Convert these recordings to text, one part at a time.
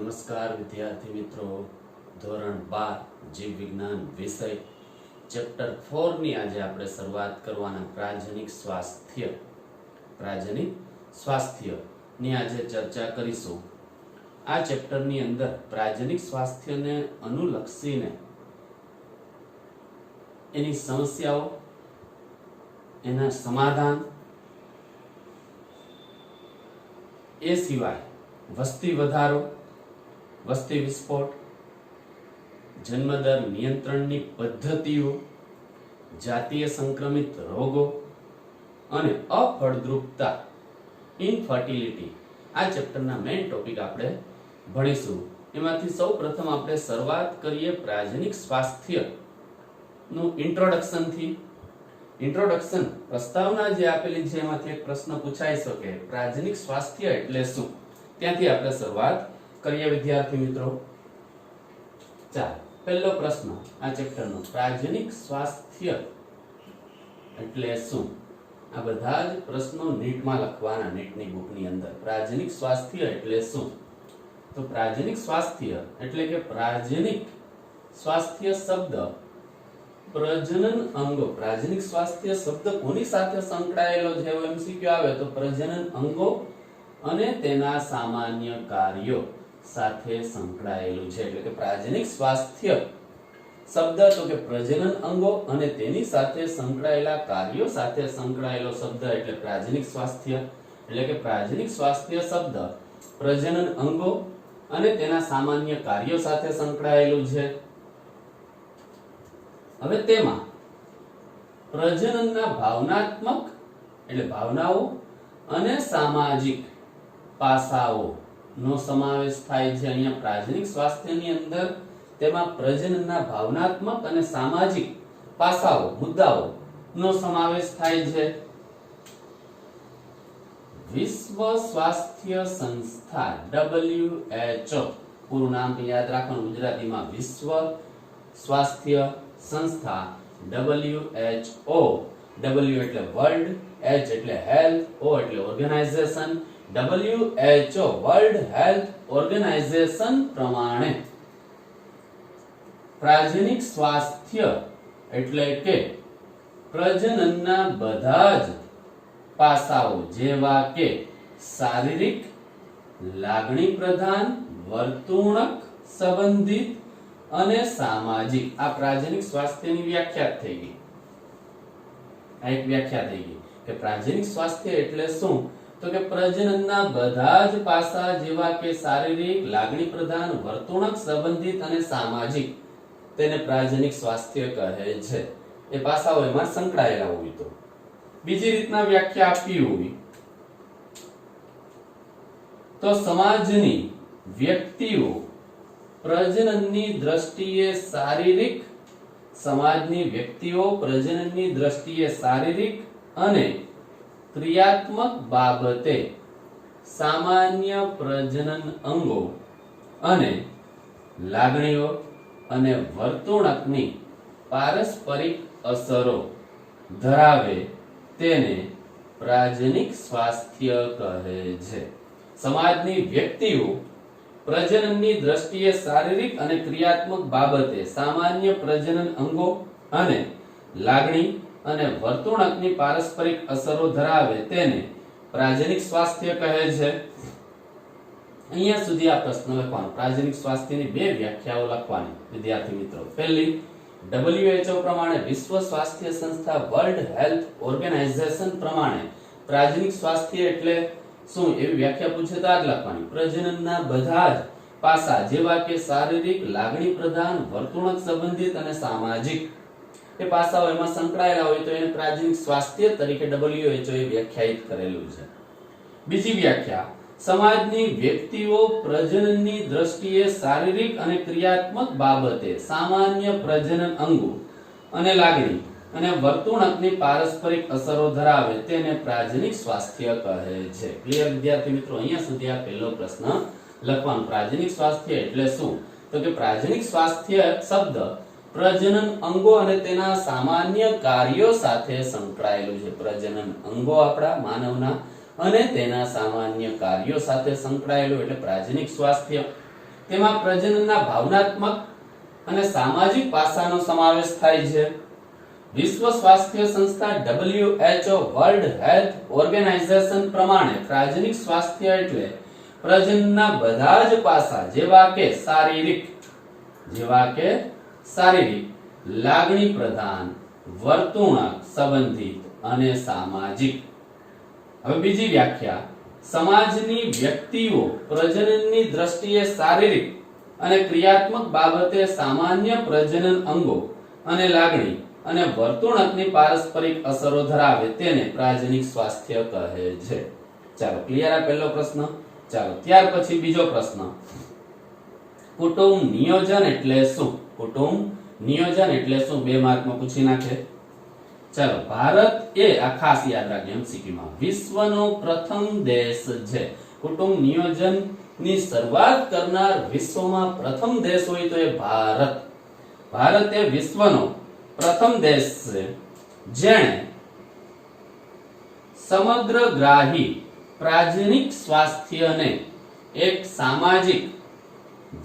નમસ્કાર વિદ્યાર્થી મિત્રો, ધોરણ 12 જીવ વિજ્ઞાન વિષય ચેપ્ટર 4 ની આજે આપણે શરૂઆત કરવાના પ્રાજનિક સ્વાસ્થ્ય ની આજે ચર્ચા કરીશું। આ ચેપ્ટર ની અંદર પ્રાજનિક સ્વાસ્થ્યને અનુલક્ષીને એની સમસ્યાઓ, એના સમાધાન, એ સિવાય વસ્તી વધારો, વસ્તી વિસ્ફોટ, જન્મદર નિયંત્રણની પદ્ધતિઓ, જાતીય સંક્રમિત રોગો અને અફળદ્રુપતા ઇનફર્ટિલિટી આ ચેપ્ટરના મેઇન ટોપિક આપણે ભણીશું। એમાંથી સૌપ્રથમ આપણે શરૂઆત કરીએ પ્રાજનિક સ્વાસ્થ્ય નું ઇન્ટ્રોડક્શન થી। ઇન્ટ્રોડક્શન પ્રસ્તાવના જે આપેલી છે એમાંથી એક પ્રશ્ન પૂછાઈ શકે, પ્રાજનિક સ્વાસ્થ્ય એટલે શું? ત્યાંથી આપણે શરૂઆત કરીએ વિદ્યાર્થી મિત્રો। ચાલો, પહેલો પ્રશ્ન આ ચેપ્ટરનો, પ્રાજનિક સ્વાસ્થ્ય એટલે શું? આ બધા જ પ્રશ્નો નીટમાં લખવાના, નીટની બુકની અંદર। પ્રાજનિક સ્વાસ્થ્ય એટલે શું? તો પ્રાજનિક સ્વાસ્થ્ય એટલે કે પ્રાજનિક સ્વાસ્થ્ય શબ્દ પ્રજનન અંગો, પ્રાજનિક સ્વાસ્થ્ય શબ્દ કોની સાથે સંકળાયેલો છે? એમસીક્યુ આવે તો પ્રજનન અંગો અને તેના સામાન્ય કાર્યો સાથે સંકળાયેલું છે। એટલે કે પ્રાજનિક સ્વાસ્થ્ય શબ્દ તો કે પ્રજનન અંગો અને તેની સાથે સંકળાયેલા કાર્યો સાથે સંકળાયેલો શબ્દ એટલે પ્રાજનિક સ્વાસ્થ્ય। એટલે કે પ્રાજનિક સ્વાસ્થ્ય શબ્દ પ્રજનન અંગો અને તેના સામાન્ય કાર્યો સાથે સંકળાયેલું છે। હવે તેમાં પ્રજનનના ભાવનાત્મક એટલે ભાવનાઓ અને સામાજિક પાસાઓ નો સમાવેશ થાય છે। અહીંયા પ્રાજનિક સ્વાસ્થ્યની અંદર તેમાં પ્રજનનના ભાવનાત્મક અને સામાજિક પાસાઓ, મુદ્દાઓ નો સમાવેશ થાય છે। વિશ્વ સ્વાસ્થ્ય સંસ્થા WHO, પૂરું નામ યાદ રાખવાનું, ગુજરાતીમાં વિશ્વ સ્વાસ્થ્ય સંસ્થા WHO, W એટલે વર્લ્ડ, H એટલે હેલ્થ, O એટલે organisation, WHO world health organisation પ્રમાણે પ્રાજનિક સ્વાસ્થ્ય એટલે કે પ્રજનનના બધા જ પાસાઓ જેવા કે શારીરિક, લાગણી પ્રધાન, વર્તણૂક સંબંધિત અને સામાજિક, આ પ્રાજનિક સ્વાસ્થ્યની વ્યાખ્યા થઈ ગઈ। આ એક વ્યાખ્યા થઈ ગઈ કે પ્રાજનિક સ્વાસ્થ્ય એટલે શું? તો કે પ્રજનનના બધા જ પાસા જેવા કે શારીરિક, લાગણી પ્રધાન, વર્તણૂક સંબંધિત અને સામાજિક, તેને પ્રાજનિક સ્વાસ્થ્ય કહે છે। એ પાસાઓ એમાં સંકળાયેલા હોય તો બીજી રીતના વ્યાખ્યા આપી હોય તો સમાજની વ્યક્તિઓ પ્રજનનની દ્રષ્ટિએ શારીરિક, સમાજની વ્યક્તિઓ પ્રજનનની દ્રષ્ટિએ શારીરિક અને ક્રિયાત્મક બાબતે સામાન્ય પ્રજનન અંગો અને લાગણીઓ અને વર્તણૂકની પારસ્પરિક અસરો ધરાવે તેને પ્રાજનિક સ્વાસ્થ્ય કહે છે। સમાજની વ્યક્તિઓ પ્રજનનની દ્રષ્ટિએ શારીરિક અને ક્રિયાત્મક બાબતે સામાન્ય પ્રજનન અંગો અને લાગણી અને વર્તણૂકની પારસ્પરિક અસરો ધરાવે તેને પ્રાજનિક સ્વાસ્થ્ય કહે છે। અહીંયા સુધી આ પ્રશ્ન લખવાનો, પ્રાજનિક સ્વાસ્થ્યની બે વ્યાખ્યાઓ લખવાની વિદ્યાર્થી મિત્રો। પહેલી, WHO પ્રમાણે, વિશ્વ સ્વાસ્થ્ય સંસ્થા વર્લ્ડ હેલ્થ ઓર્ગેનાઇઝેશન પ્રમાણે પ્રાજનિક સ્વાસ્થ્ય એટલે શું? એવી વ્યાખ્યા પૂછે તો આ જ લખવાની, પ્રજનનના બધા જ પાસા જેવા કે શારીરિક, લાગણી પ્રધાન, વર્તણૂક સંબંધિત અને સામાજિક, એ પાસાઓ એમાં સંકળાયેલા હોય તો એને પ્રાજનિક સ્વાસ્થ્ય તરીકે WHO એ વ્યાખ્યાયિત કરેલું છે। બીજી વ્યાખ્યા, સમાજની વ્યક્તિઓ પ્રજનનની દ્રષ્ટિએ શારીરિક અને ક્રિયાત્મક બાબતે સામાન્ય પ્રજનન અંગો અને લાગણી અને વર્તણૂકની પારસ્પરિક અસરો ધરાવે તેને પ્રાજનિક સ્વાસ્થ્ય કહે છે। ક્લિયર વિદ્યાર્થી મિત્રો? અહીંયા સુધી આ પહેલો પ્રશ્ન લખવાનો, પ્રાજનિક સ્વાસ્થ્ય એટલે શું? તો કે પ્રાજનિક સ્વાસ્થ્ય શબ્દ પ્રજનન અંગો અને તેના સામાન્ય કાર્યો સાથે સંકળાયેલું છે। પ્રજનન અંગો આપણા માનવના અને તેના સામાન્ય કાર્યો સાથે સંકળાયેલું એટલે પ્રાજનિક સ્વાસ્થ્ય। તેમાં પ્રજનનના ભાવનાત્મક અને સામાજિક પાસાનો સમાવેશ થાય છે. વિશ્વ સ્વાસ્થ્ય સંસ્થા WHO વર્લ્ડ હેલ્થ ઓર્ગેનાઇઝેશન પ્રમાણે પ્રાજનિક સ્વાસ્થ્ય એટલે પ્રજનનના બધા જ પાસા જેવા કે શારીરિક, લાગણી પ્રધાન, વર્તણૂક સંબંધિત અને સામાજિક. હવે બીજી વ્યાખ્યા, સમાજની વ્યક્તિઓ પ્રજનનની દ્રષ્ટિએ શારીરિક અને ક્રિયાત્મક બાબતે સામાન્ય પ્રજનન અંગો અને લાગણી અને વર્તણૂકની પારસ્પરિક અસરો ધરાવે તેને પ્રાજનિક સ્વાસ્થ્ય કહે છે. ચાલો ક્લિયર આ પહેલો પ્રશ્ન. ચાલો ત્યાર પછી બીજો પ્રશ્ન, કુટુંબ નિયોજન એટલે શું? કુટુંબ નિયોજન એટલે શું? 2 માર્કમાં પૂછી નાખે. ચાલો, ભારત એ આ ખાસ યાદ રાખજો MCQ માં વિશ્વનો પ્રથમ દેશ છે. કુટુંબ નિયોજન ની શરૂઆત કરનાર વિશ્વમાં પ્રથમ દેશ હોય તો એ ભારત. ભારત એ વિશ્વનો પ્રથમ દેશ છે જેણે સમગ્રગ્રાહી પ્રાજનિક સ્વાસ્થ્યને એક સામાજિક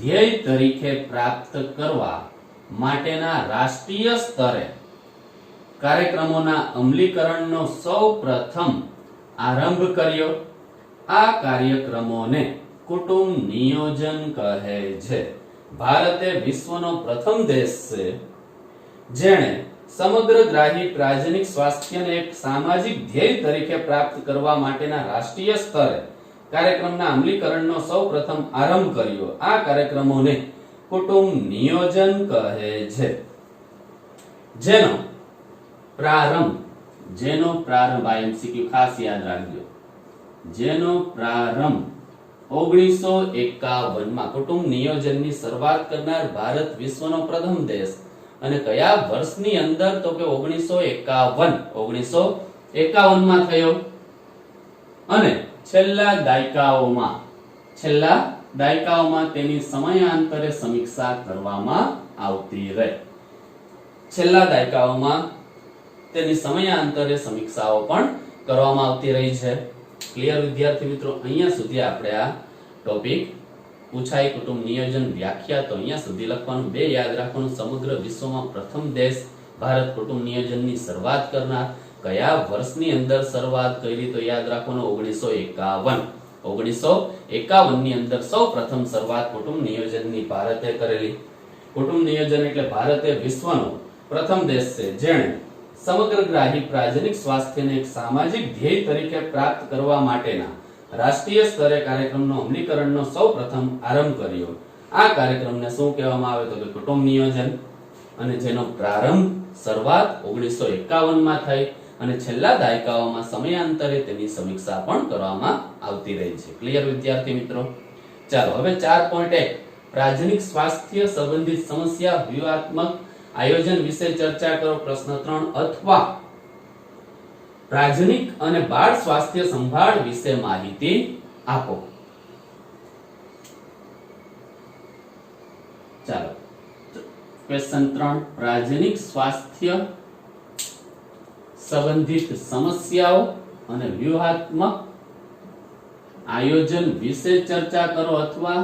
ધ્યેય તરીકે પ્રાપ્ત કરવા માટેના રાષ્ટ્રીય સ્તરે કાર્યક્રમોના અમલીકરણનો સૌપ્રથમ આરંભ કર્યો. આ કાર્યક્રમોને કુટુંબ નિયોજન કહે છે. ભારત એ વિશ્વનો પ્રથમ દેશ છે જેણે સમગ્રગ્રાહી પ્રાજનિક સ્વાસ્થ્યને એક સામાજિક ધ્યેય તરીકે પ્રાપ્ત કરવા માટેના રાષ્ટ્રીય સ્તરે કાર્યક્રમના અમલીકરણનો સૌપ્રથમ આરંભ કર્યો. આ કાર્યક્રમોને કુટુંબ નિયોજન કહે છે. જેનો પ્રારંભ આ MCQ ખાસ યાદ રાખજો. જેનો પ્રારંભ 1951 માં કુટુંબ નિયોજનની શરૂઆત કરનાર ભારત વિશ્વનો પ્રથમ દેશ અને કયા વર્ષની અંદર તો કે 1951 માં થયો અને છેલ્લા દાયકાઓમાં તેની સમયાંતરે સમીક્ષા કરવામાં આવતી રહે. છેલ્લા દાયકાઓમાં તેની સમયાંતરે સમીક્ષાઓ પણ કરવામાં આવતી રહી છે. ક્લિયર વિદ્યાર્થી મિત્રો? અહીંયા સુધી આપણે આ ટોપિક પૂછાય કુટુંબ નિયોજન વ્યાખ્યા તો અહીંયા સુધી લખવાનું. 2 યાદ રાખવાનું, સમગ્ર વિશ્વમાં પ્રથમ દેશ ભારત કુટુંબ નિયોજનની શરૂઆત કરનાર. કયા વર્ષની અંદર શરૂઆત કરી તો યાદ રાખવાનું 1951 ની અંદર સૌપ્રથમ શરૂઆત કુટુંબ નિયોજનની ભારતે કરેલી. કુટુંબ નિયોજન એટલે ભારતે વિશ્વનો પ્રથમ દેશ છે જેણે સમગ્રગ્રાહી પ્રાજનિક સ્વાસ્થ્યને એક સામાજિક ધ્યેય તરીકે પ્રાપ્ત કરવા માટેના રાષ્ટ્રીય સ્તરે કાર્યક્રમનો અમલીકરણનો સૌપ્રથમ આરંભ કર્યો. આ કાર્યક્રમને શું કહેવામાં આવે તો કે કુટુંબ નિયોજન, અને જેનો પ્રારંભ શરૂઆત 1951 માં થઈ અને છેલ્લા દાયકાઓમાં સમયાંતરે તેની સમીક્ષા પણ કરવામાં આવતી રહી છે. ક્લિયર વિદ્યાર્થી મિત્રો? ચાલો હવે 4.1 પ્રાજનિક સ્વાસ્થ્ય સંબંધિત સમસ્યા વ્યૂહાત્મક આયોજન વિશે ચર્ચા કરો. પ્રશ્ન 3 અથવા પ્રાજનિક અને બાળ સ્વાસ્થ્ય સંભાળ વિશે માહિતી આપો. ચાલો ક્વેશ્ચન 3 પ્રાજનિક સ્વાસ્થ્ય સંબંધિત સમસ્યાઓ અને વ્યૂહાત્મક આયોજન વિશે ચર્ચા કરો અથવા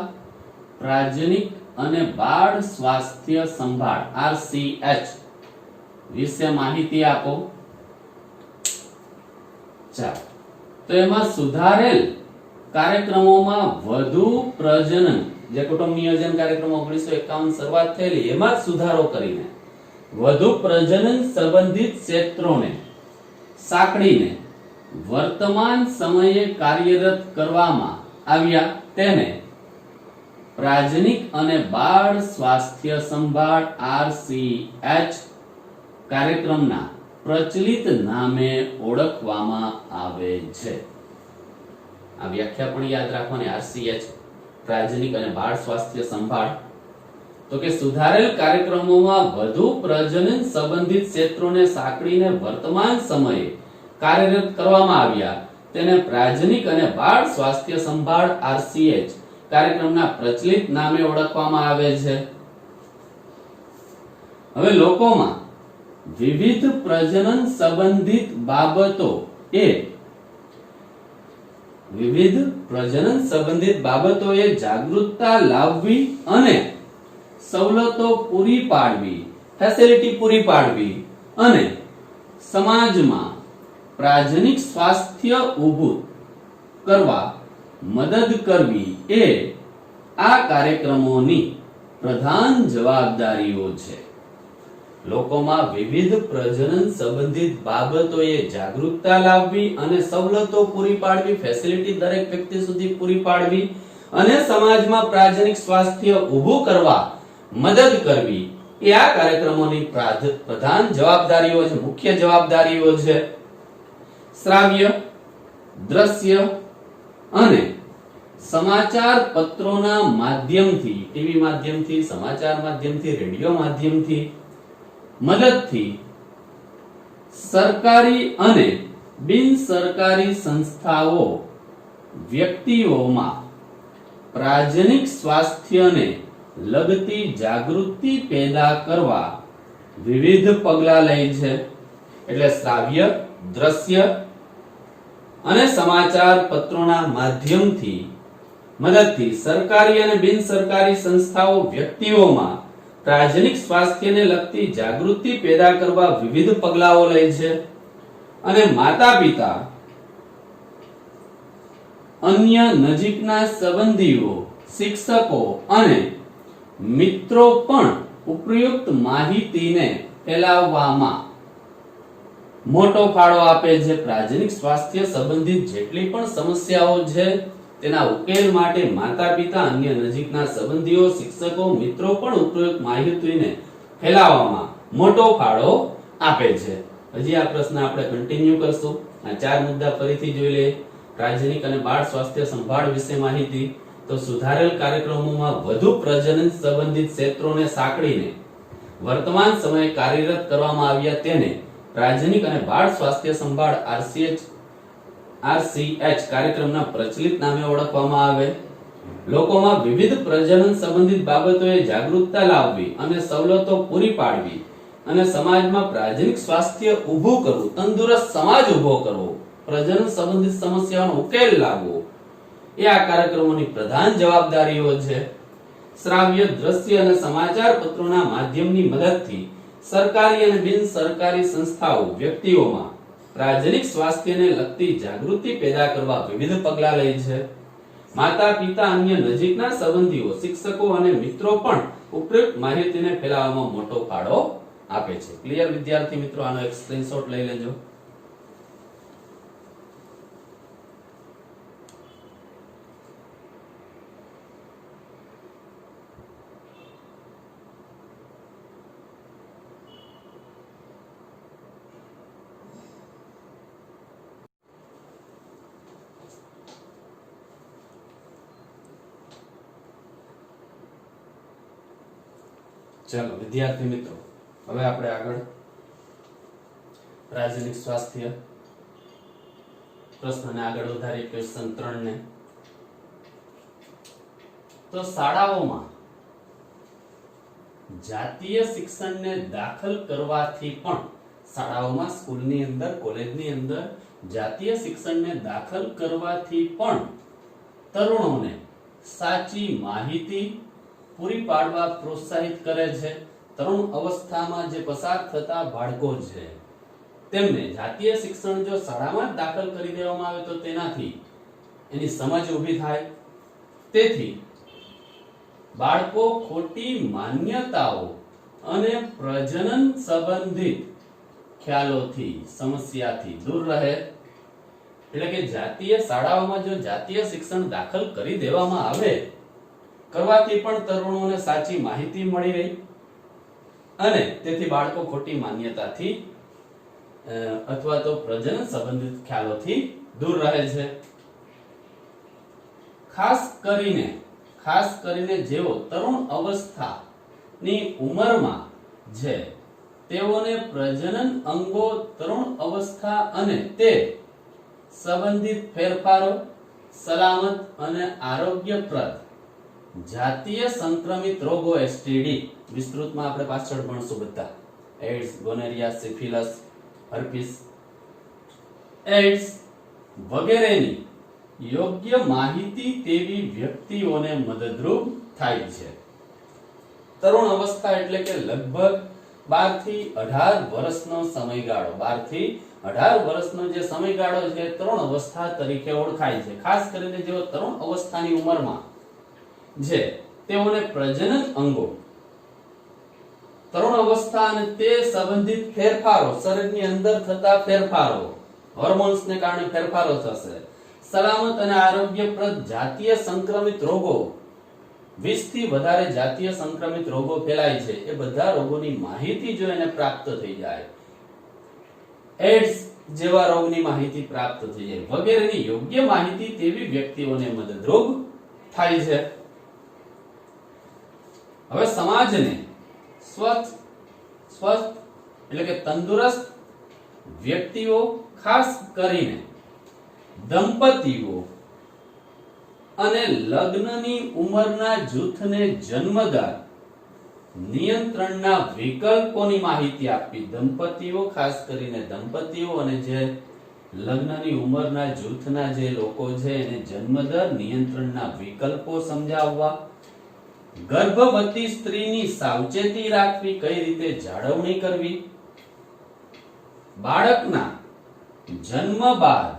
પ્રાજનિક અને બાળ સ્વાસ્થ્ય સંભાળ RCH વિશે માહિતી આપો. ચાલો તો એમાં સુધારેલ કાર્યક્રમોમાં વધુ પ્રજનન, જે કુટુંબ નિયોજન કાર્યક્રમ 1951 શરૂઆત થયેલી, એમાં સુધારો કરીને વધુ પ્રજનન સંબંધિત ક્ષેત્રોને સાંકળીને વર્તમાન સમયે કાર્યરત કરવામાં આવ્યા તેને પ્રાજનિક અને બાળ સ્વાસ્થ્ય સંભાળ RCH કાર્યક્રમના પ્રચલિત નામે ઓળખવામાં આવે છે. આ વ્યાખ્યા પણ યાદ રાખવાની. RCH પ્રાજનિક અને બાળ સ્વાસ્થ્ય સંભાળ તો કે સુધારેલ કાર્યક્રમોમાં વધુ પ્રજનન સંબંધિત ક્ષેત્રોને સાંકળીને વર્તમાન સમયે કાર્યરત કરવામાં આવ્યા તેને પ્રાજનિક અને બાળ સ્વાસ્થ્ય સંભાળ RCH કાર્યક્રમના પ્રચલિત નામે ઓળખવામાં આવે છે. હવે લોકોમાં વિવિધ પ્રજનન સંબંધિત બાબતો એ વિવિધ પ્રજનન સંબંધિત બાબતોએ જાગૃતતા લાવવી અને સવલતો પૂરી પાડવી, ફેસિલિટી પૂરી પાડવી અને સમાજમાં પ્રાજનિક સ્વાસ્થ્ય ઊભું કરવા મદદ કરવી એ આ કાર્યક્રમોની પ્રધાન જવાબદારીઓ છે. લોકોમાં વિવિધ પ્રજનન સંબંધિત બાબતોએ જાગૃતતા લાવવી અને સવલતો પૂરી પાડવી, ફેસિલિટી દરેક વ્યક્તિ સુધી પૂરી પાડવી અને સમાજમાં પ્રાજનિક સ્વાસ્થ્ય ઊભું કરવા મદદ કરવી એ આ કાર્યક્રમોની પ્રધાન જવાબદારીઓ છે, મુખ્ય જવાબદારીઓ છે. શ્રાવ્ય, દ્રશ્ય અને સમાચાર પત્રોના માધ્યમથી, ટીવી માધ્યમથી, સમાચાર માધ્યમથી, રેડિયો માધ્યમથી મદદથી સરકારી અને બિન સરકારી સંસ્થાઓ વ્યક્તિઓમાં પ્રાજનિક સ્વાસ્થ્યને લગતી જાગૃતિ પેદા કરવા વિવિધ પગલાં લે છે. એટલે શ્રાવ્ય, દ્રશ્ય અને સમાચાર પત્રોના માધ્યમથી મદદથી સરકારી અને બિન સરકારી સંસ્થાઓ વ્યક્તિઓમાં પ્રાજનિક સ્વાસ્થ્યને લગતી જાગૃતિ પેદા કરવા વિવિધ પગલાઓ લે છે. અને માતા પિતા, અન્ય નજીકના સંબંધીઓ, શિક્ષકો અને મિત્રો પણ ઉપયુક્ત માહિતીને ફેલાવવામાં મોટો ફાળો આપે છે. પ્રાજનિક સ્વાસ્થ્ય સંબંધિત જેટલી પણ સમસ્યાઓ છે તેના ઉકેલ માટે માતા પિતા, અન્ય નજીકના સંબંધીઓ, શિક્ષકો, મિત્રો પણ ઉપયુક્ત માહિતીને ફેલાવવામાં મોટો ફાળો આપે છે. હજી આ પ્રશ્ન આપણે કન્ટિન્યુ કરશું. આ ચાર મુદ્દા ફરીથી જોઈ લઈએ. પ્રાજનિક અને બાળ સ્વાસ્થ્ય સંભાળ વિશે માહિતી. તો સુધારેલ કાર્યક્રમોમાં વધુ પ્રજનન સંબંધિત ક્ષેત્રોને સાંકળીને વર્તમાન સમયે કાર્યરત કરવામાં આવ્યા તેને પ્રાજનિક અને બાળ સ્વાસ્થ્ય સંભાળ RCH કાર્યક્રમના પ્રચલિત નામે ઓળખવામાં આવે. લોકોમાં વિવિધ પ્રજનન સંબંધિત બાબતોએ જાગૃતતા લાવવી અને સવલતો પૂરી પાડવી અને સમાજમાં પ્રાજનિક સ્વાસ્થ્ય ઊભું કરવું, તંદુરસ્ત સમાજ ઊભો કરવો, પ્રજનન સંબંધિત સમસ્યાઓનો ઉકેલ લાવવો એ આ કાર્યક્રમોની પ્રધાન જવાબદારીઓ છે. શ્રાવ્ય, દ્રશ્ય અને સમાચાર પત્રોના માધ્યમની મદદથી સરકારી અને બિન સરકારી સંસ્થાઓ વ્યક્તિઓમાં પ્રાજનિક સ્વાસ્થ્યને લગતી જાગૃતિ પેદા કરવા વિવિધ પગલાં લે છે. માતા પિતા, અન્ય નજીકના સંબંધીઓ, શિક્ષકો અને મિત્રો પણ ઉપયુક્ત માહિતીને ફેલાવવામાં મોટો ફાળો આપે છે. ક્લિયર વિદ્યાર્થી મિત્રો? આનો એક સ્ક્રીનશોટ લઈ લેજો. ચાલો વિદ્યાર્થી મિત્રો, હવે આપણે આગળ પ્રાજનિક સ્વાસ્થ્ય પ્રશ્નને આગળ વધારી ક્વેશ્ચન 3 ને. તો શાળાઓમાં જાતીય શિક્ષણને દાખલ કરવાથી પણ, શાળાઓમાં, સ્કૂલની અંદર, કોલેજની અંદર જાતીય શિક્ષણને દાખલ કરવાથી પણ તરુણોને સાચી માહિતી પૂરી પાડવા પ્રોત્સાહિત કરે છે. તરુણ અવસ્થામાં જે પસાર થતા બાળકો છે તેમને જાતીય શિક્ષણ જો શાળામાં જ દાખલ કરી દેવામાં આવે તો તેનાથી એની સમજ ઊભી થાય. તેથી બાળકો ખોટી માન્યતાઓ અને પ્રજનન સંબંધિત ખ્યાલોથી, સમસ્યાથી દૂર રહે. એટલે કે જાતીય શાળાઓમાં જો જાતીય શિક્ષણ દાખલ કરી દેવામાં આવે કરવાથી પણ તરુણોને સાચી માહિતી મળી રહી અને તેથી બાળકો ખોટી માન્યતાથી અથવા તો પ્રજનન સંબંધિત ખ્યાલોથી દૂર રહે છે. ખાસ કરીને જેઓ તરુણ અવસ્થાની ઉંમરમાં છે તેઓને પ્રજનન અંગો, તરુણ અવસ્થા અને તે સંબંધિત ફેરફારો, સલામત અને આરોગ્યપ્રદ જાતીય સંક્રમિત રોગો STD, વિસ્તૃતમાં આપણે પાછળ ભણશું બધા, એડ્સ, ગોનેરિયા, સિફિલિસ, હર્પીસ, એડ્સ વગેરેની યોગ્ય માહિતી તેવી વ્યક્તિઓને મદદરૂપ થાય છે. તરુણ અવસ્થા એટલે કે લગભગ 12 થી 18 વર્ષનો સમયગાળો. 12 થી 18 વર્ષનો જે સમયગાળો છે તરુણ અવસ્થા તરીકે ઓળખાય છે. ખાસ કરીને જેઓ તરુણ અવસ્થાની ઉંમરમાં છે તેઓને પ્રજનન અંગો, તરુણ અવસ્થા અને તે સંબંધિત ફેરફારો, શરીરની અંદર થતા ફેરફારો, હોર્મોન્સને કારણે ફેરફારો થશે, સલામત અને આરોગ્યપ્રદ જાતીય સંક્રમિત રોગો, 20 થી વધારે જાતીય સંક્રમિત રોગો ફેલાય છે એ બધા રોગોની માહિતી જો એને પ્રાપ્ત થઈ જાય, એડ્સ જેવા રોગની માહિતી પ્રાપ્ત થઈ જાય વગેરેની યોગ્ય માહિતી તેવી વ્યક્તિઓને મદદરૂપ થાય છે. હવે સમાજને સ્વસ્થ એટલે કે તંદુરસ્ત વ્યક્તિઓ, ખાસ કરીને દંપતીઓ અને લગ્નની ઉંમરના જૂથને જન્મદાર નિયંત્રણના વિકલ્પોની માહિતી આપવી. દંપતીઓ, ખાસ કરીને દંપતીઓ અને જે લગ્નની ઉંમરના જૂથના જે લોકો છે એને જન્મદર નિયંત્રણના વિકલ્પો સમજાવવા. ગર્ભવતી સ્ત્રીની સાવચેતી રાખવી, કઈ રીતે જાળવણી કરવી. બાળકના જન્મ બાદ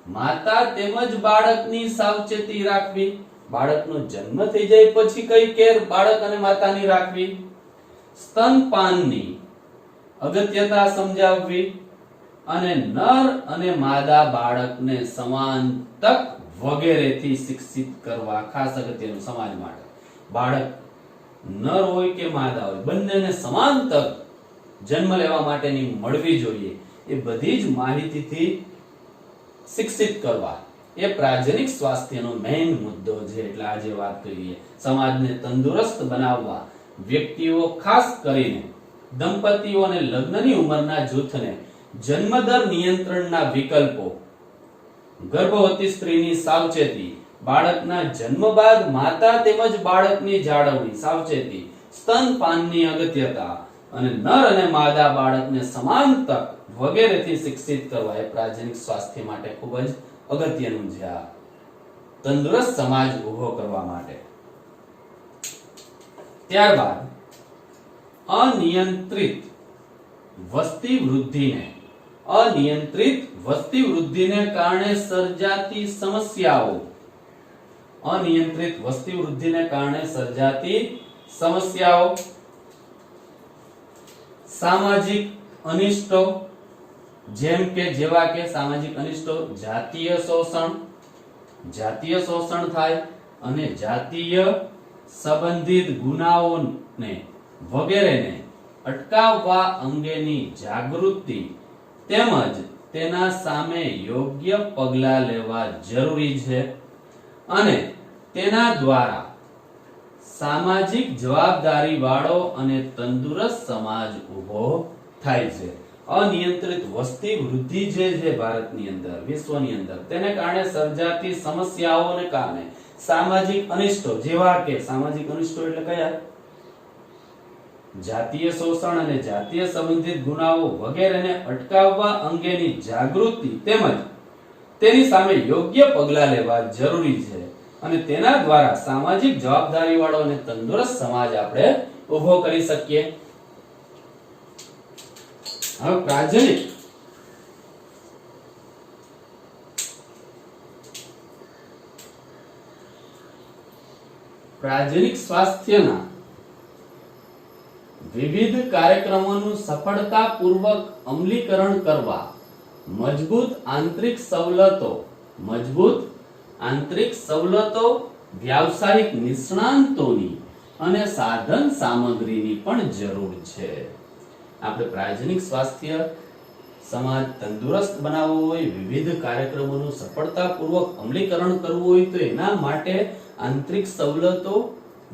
માતા તેમજ બાળકની સાવચેતી રાખવી. બાળકનો જન્મ થઈ જાય પછી કઈ કેર બાળક અને માતાની રાખવી. સ્તનપાનની અગત્યતા સમજાવવી અને નર અને માદા બાળકને સમાન તક વગેરેથી શિક્ષિત કરવા. ખાસ અગત્યનું સમાજ માટે બાળક નર હોય કે માદા હોય બંનેને સમાન તક જન્મ લેવા માટેની મળવી જોઈએ એ બધી જ માહિતીથી શિક્ષિત કરવા એ પ્રાજનિક સ્વાસ્થ્યનો મેઇન મુદ્દો છે. એટલે આજે વાત કરીએ સમાજને તંદુરસ્ત બનાવવા વ્યક્તિઓ, ખાસ કરીને દંપતીઓ અને લગ્નની ઉંમરના જૂથને જન્મદર નિયંત્રણના વિકલ્પો, ગર્ભવતી સ્ત્રીની સાવચેતી, બાળકના જન્મ બાદ માતા તેમજ બાળકની જાળવણી સાવચેતી, સ્તનપાનની અગત્યતા અને નર અને માદા બાળકને સમાન તક વગેરેથી શિક્ષિત કરવા એ પ્રાજનિક સ્વાસ્થ્ય માટે ખૂબ જ અગત્યનું છે. આ તંદુરસ્ત સમાજ ઉભો કરવા માટે. ત્યારબાદ અનિયંત્રિત વસ્તી વૃદ્ધિને કારણે સર્જાતી સમસ્યાઓ. અનિયંત્રિત વસ્તી વૃદ્ધિને કારણે સર્જાતી સમસ્યાઓ. સામાજિક અનિષ્ટો, જેવા કે સામાજિક અનિષ્ટો, જાતીય શોષણ થાય અને જાતીય સંબંધિત ગુનાઓને વગેરેને અટકાવવા અંગેની જાગૃતિ તેમજ તેના સામે યોગ્ય પગલાં લેવા જરૂરી છે અને તેના દ્વારા સામાજિક જવાબદારી વાળો અને તંદુરસ્ત સમાજ ઉભો થાય છે. અનિયંત્રિત વસ્તી વૃદ્ધિ જે છે ભારતની અંદર, વિશ્વની અંદર, તેને કારણે સર્જાતી સમસ્યાઓને કારણે સામાજિક અનિષ્ટો, જેવા કે સામાજિક અનિષ્ટો એટલે કયા? જાતીય શોષણ અને જાતીય સંબંધિત ગુનાઓ વગેરેને અટકાવવા અંગેની જાગૃતિ તેમજ તેની સામે યોગ્ય પગલાં લેવા જરૂરી છે અને તેના દ્વારા સામાજિક જવાબદારી વાળો અને તંદુરસ્ત સમાજ આપણે ઉભો કરી શકીએ. હવે પ્રાજનિક સ્વાસ્થ્યના વિવિધ કાર્યક્રમોનું સફળતાપૂર્વક અમલીકરણ કરવા મજબૂત આંતરિક સવલતો, વ્યાવસાયિક નિષ્ણાંતોની અને સાધન સામગ્રીની પણ જરૂર છે. આપણે પ્રાજનિક સ્વાસ્થ્ય સમાજ તંદુરસ્ત બનાવવો હોય, વિવિધ કાર્યક્રમોનું સફળતાપૂર્વક અમલીકરણ કરવું હોય તો એના માટે આંતરિક સવલતો,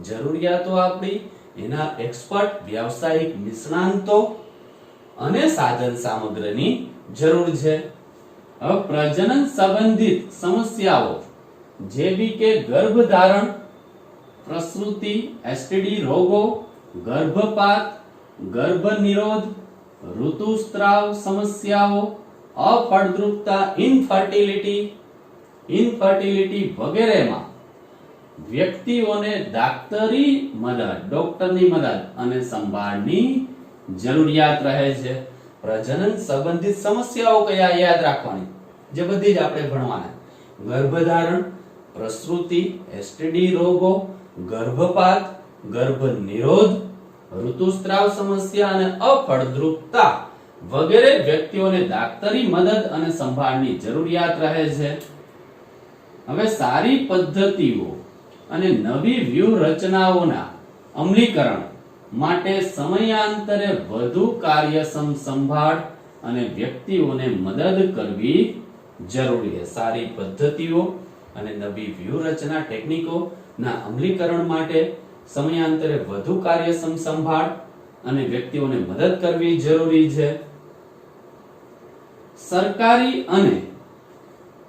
જરૂરિયાતો આપણી, એના એક્સપર્ટ, વ્યાવસાયિક નિષ્ણાંતો અને સાધન સામગ્રીની જરૂર છે. હવે પ્રજનન સંબંધિત સમસ્યાઓ જેવી કે ગર્ભધારણ, પ્રસૂતિ, એસટીડી રોગો, ગર્ભપાત, ગર્ભ નિરોધ, ઋતુસ્રાવ સમસ્યાઓ, અફળદ્રુપતા, ઇનફર્ટિલિટી, ઇનફર્ટિલિટી વગેરેમાં વ્યક્તિઓને ડોક્ટરની મદદ અને સંભાળની જરૂરિયાત રહે છે. પ્રજનન સંબંધિત સમસ્યાઓ કયા યાદ રાખવાની, જે બધી જ આપણે ભણવાના. ગર્ભધારણ, પ્રસૂતિ, એસટીડી રોગો, ગર્ભપાત, ગર્ભ નિરોધ, ઋતુસ્રાવ સમસ્યા અને અફળદ્રુપતા વગેરે વ્યક્તિઓને ડોક્ટરી મદદ અને સંભાળની જરૂરિયાત રહે છે. હવે સારી પદ્ધતિઓ અને નવી વ્યૂહરચનાઓના અમલીકરણ માટે સમયાંતરે વધુ કાર્યક્ષમ સંભાળ અને વ્યક્તિઓને મદદ કરવી જરૂરી છે. સારી પદ્ધતિઓ અને નવી વ્યૂહરચના ટેકનિકો ના અમલીકરણ માટે સમયાંતરે વધુ કાર્યક્ષમ સંભાળ અને વ્યક્તિઓને મદદ કરવી જરૂરી છે. સરકારી અને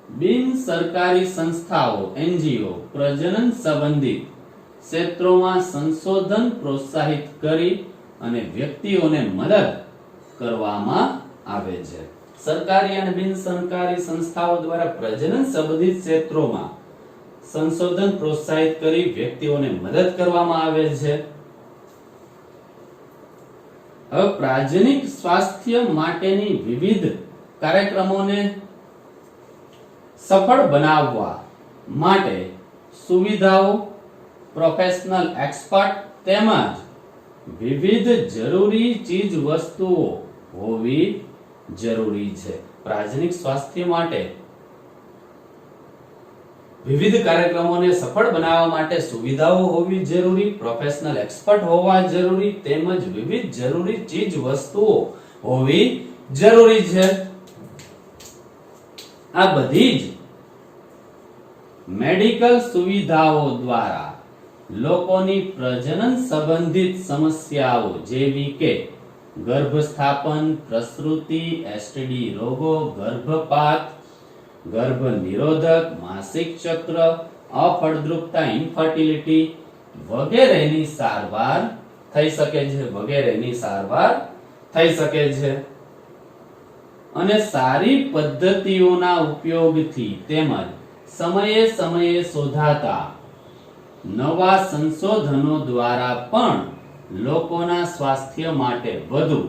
બિન સરકારી સંસ્થાઓ NGO પ્રજનન સંબંધિત ક્ષેત્રોમાં સંશોધન પ્રોત્સાહિત કરી અને વ્યક્તિઓને મદદ કરવામાં આવે છે. સરકારી અને બિન સરકારી સંસ્થાઓ દ્વારા પ્રજનન સંબંધિત ક્ષેત્રોમાં સંશોધન પ્રોત્સાહિત કરી વ્યક્તિઓને મદદ કરવામાં આવે છે. હવે પ્રાજનિક સ્વાસ્થ્ય માટેની વિવિધ કાર્યક્રમોને સફળ બનાવવા માટે સુવિધાઓ, પ્રોફેશનલ એક્સપર્ટ તેમજ વિવિધ જરૂરી ચીજ વસ્તુઓ હોવી જરૂરી છે. પ્રાજનિક સ્વાસ્થ્ય માટે વિવિધ કાર્યક્રમોને સફળ બનાવવા માટે સુવિધાઓ હોવી જરૂરી, પ્રોફેશનલ એક્સપર્ટ હોવા જરૂરી તેમજ વિવિધ જરૂરી ચીજ વસ્તુઓ હોવી જરૂરી છે. આ બધી જ મેડિકલ સુવિધાઓ દ્વારા લોકોની પ્રજનન સંબંધિત સમસ્યાઓ જેવી કે ગર્ભસ્થાપન, પ્રસૂતિ, એસટીડી રોગો, ગર્ભપાત, ગર્ભ નિરોધક, માસિક ચક્ર, અફળદ્રુપતા ઇનફર્ટિલિટી વગેરેની સારવાર થઈ શકે છે. અને સારી પદ્ધતિઓના ઉપયોગથી તેમજ સમયે સમયે શોધાતા નવા સંશોધનો દ્વારા પણ લોકોના સ્વાસ્થ્ય માટે વધુ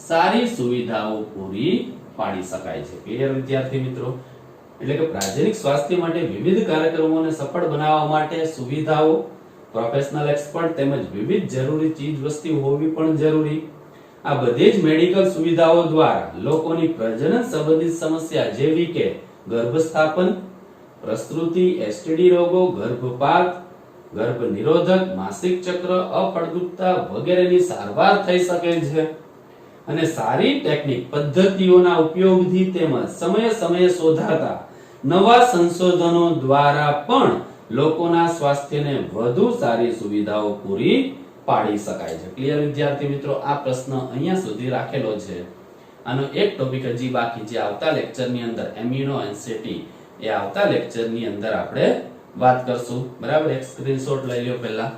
સારી સુવિધાઓ પૂરી પાડી શકાય છે. ક્લિયર વિદ્યાર્થી મિત્રો? એટલે કે પ્રાજનિક સ્વાસ્થ્ય માટે વિવિધ કાર્યક્રમોને સફળ બનાવવા માટે સુવિધાઓ, પ્રોફેશનલ એક્સપર્ટ તેમજ વિવિધ જરૂરી ચીજ વસ્તુ હોવી પણ જરૂરી. આ બધી જ મેડિકલ સુવિધાઓ દ્વારા લોકોની પ્રજનન સંબંધિત સમસ્યા જેવી કે ગર્ભસ્થાપન, પ્રસૂતિ, એસટીડી રોગો, ગર્ભપાત, ગર્ભ નિરોધક, માસિક ચક્ર, અફળદ્રુપતા વગેરેની સારવાર થઈ શકે છે. અને સારી ટેકનિક પદ્ધતિઓના ઉપયોગથી તેમજ સમયે સમયે શોધાતા નવા સંશોધનો દ્વારા પણ લોકોના સ્વાસ્થ્યને વધુ સારી સુવિધાઓ પૂરી પાડી શકાય છે. ક્લિયર વિદ્યાર્થી મિત્રો? આ પ્રશ્ન અહીંયા સુધી રાખેલો છે. આનો એક ટોપિક હજી બાકી છે. આવતા લેક્ચરની અંદર એમ્યુનો એન્સિટી એ આવતા લેક્ચરની અંદર આપણે વાત કરશું. બરાબર? એક સ્ક્રીનશોટ લઈ લ્યો પહેલા.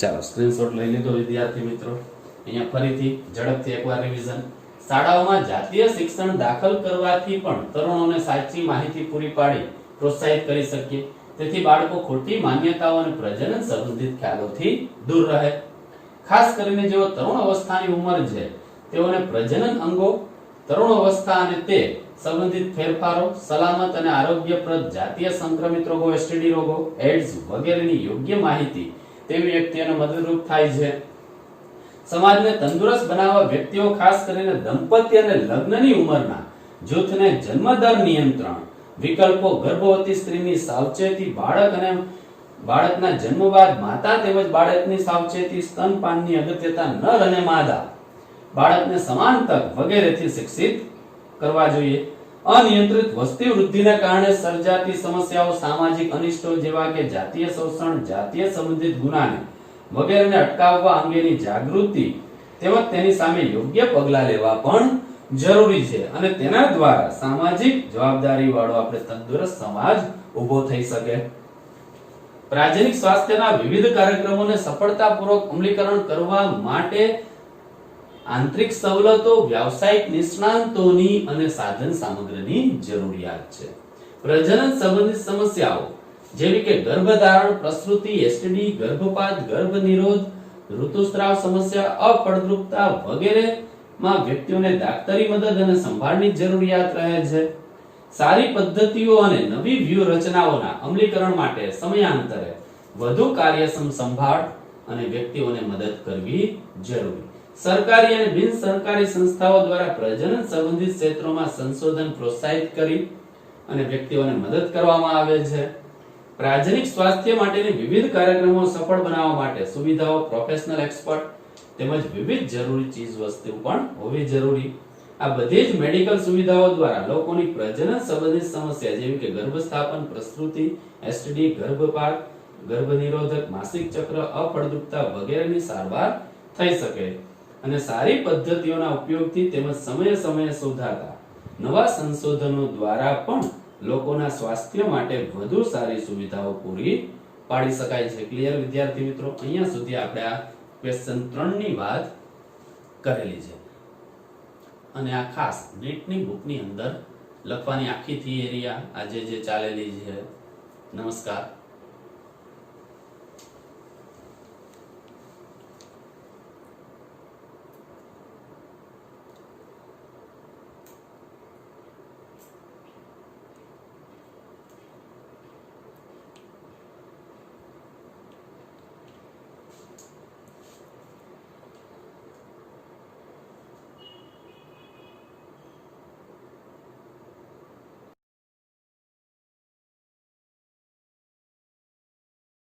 ચાલો સ્ક્રીનશોટ લઈ લીધો વિદ્યાર્થી મિત્રો. અહીંયા ફરીથી ઝડપથી એકવાર રિવિઝન. શાળાઓમાં જાતીય શિક્ષણ દાખલ કરવાથી પણ તરુણોને સાચી માહિતી પૂરી પાડી પ્રોત્સાહિત કરી શકીએ. તેથી બાળકો ખોટી માન્યતાઓ અને પ્રજનન સંબંધિત ખ્યાલોથી દૂર રહે. ખાસ કરીને જેઓ તરુણ અવસ્થાની ઉંમર છે તેઓને પ્રજનન અંગો, તરુણ અવસ્થા અને તે સંબંધિત ફેરફારો, સલામત અને આરોગ્યપ્રદ જાતીય સંક્રમિત રોગો, એસટીડી રોગો, એડ્સ વગેરેની યોગ્ય માહિતી તેવી વ્યક્તિઓને મદદરૂપ થાય છે. સમાજને તંદુરસ્ત બનાવવા વ્યક્તિઓ ખાસ કરીને દંપતી અને લગ્નની ઉંમરના જૂથને જન્મદર નિયંત્રણ વિકલ્પો, ગર્ભવતી સ્ત્રીની સાવચેતી, બાળક અને બાળકના જન્મ બાદ માતા તેમજ બાળકની સાવચેતી, સ્તનપાનની અગત્યતા, નર અને માદા બાળકને સમાન તક વગેરેથી શિક્ષિત કરવા જોઈએ. અનિયંત્રિત વસ્તી વૃદ્ધિને કારણે સર્જાતી સમસ્યાઓ, સામાજિક અનિષ્ટો જેવા કે જાતીય શોષણ, જાતીય સંબંધિત ગુનાને વગેરેને અટકાવવા અંગેની જાગૃતિ તેમજ તેની સામે યોગ્ય પગલાં લેવા પણ જરૂરી છે અને તેના દ્વારા સામાજિક જવાબદારી વાળો આપણે તંદુરસ્ત સમાજ ઊભો થઈ શકે. પ્રાજનિક સ્વાસ્થ્યના વિવિધ કાર્યક્રમોને સફળતાપૂર્વક અમલીકરણ કરવા માટે આંતરિક સવલતો, વ્યાવસાયિક નિષ્ણાંતોની અને સાધન સામગ્રીની જરૂરિયાત છે. પ્રજનન સંબંધિત સમસ્યાઓ જેવી કે ગર્ભધારણ, પ્રસૂતિ, એસટીડી, ગર્ભપાત, ગર્ભ નિરોધ, ઋતુસ્રાવ સમસ્યા, અફળદ્રુપતા વગેરેમાં વ્યક્તિઓને દાક્તરી મદદ અને સંભાળની જરૂરિયાત રહે છે. સારી પદ્ધતિઓ અને નવી વ્યૂહરચનાઓના અમલીકરણ માટે સમયાંતરે વધુ કાર્યક્ષમ સંભાળ અને વ્યક્તિઓને મદદ કરવી જરૂરી. સરકારી અને બિન સરકારી સંસ્થાઓ દ્વારા પ્રજનન સંબંધિત ક્ષેત્રોમાં સંશોધન પ્રોત્સાહિત કરી અને વ્યક્તિઓને મદદ કરવામાં આવે છે. પ્રાજનિક સ્વાસ્થ્ય માટેની વિવિધ કાર્યક્રમો સફળ બનાવવા માટે સુવિધાઓ, પ્રોફેશનલ એક્સપર્ટ તેમજ વિવિધ જરૂરી ચીજ વસ્તુઓ પણ હોવી જરૂરી. આ બધી જ મેડિકલ સુવિધાઓ દ્વારા લોકોની પ્રજનન સંબંધિત સમસ્યા જેવી કે ગર્ભસ્થાપન, પ્રસૂતિ, એસટીડી, ગર્ભપાત, ગર્ભ નિરોધક, માસિક ચક્ર, અફળદ્રુપતા વગેરેની સારવાર થઈ શકે અને સારી પદ્ધતિઓના ઉપયોગથી તેમજ સમયે સમયે શોધાતા નવા સંશોધનો દ્વારા પણ લોકોના સ્વાસ્થ્ય માટે વધુ સારી સુવિધાઓ પૂરી પાડી શકાય છે. ક્લિયર વિદ્યાર્થી મિત્રો? અહીંયા સુધી આપણે આ ક્વેશ્ચન 3 ની વાત કરેલી છે અને આ ખાસ નીટની બુકની અંદર લખવાની આખી થિયરી આજે જે ચાલેલી છે. નમસ્કાર.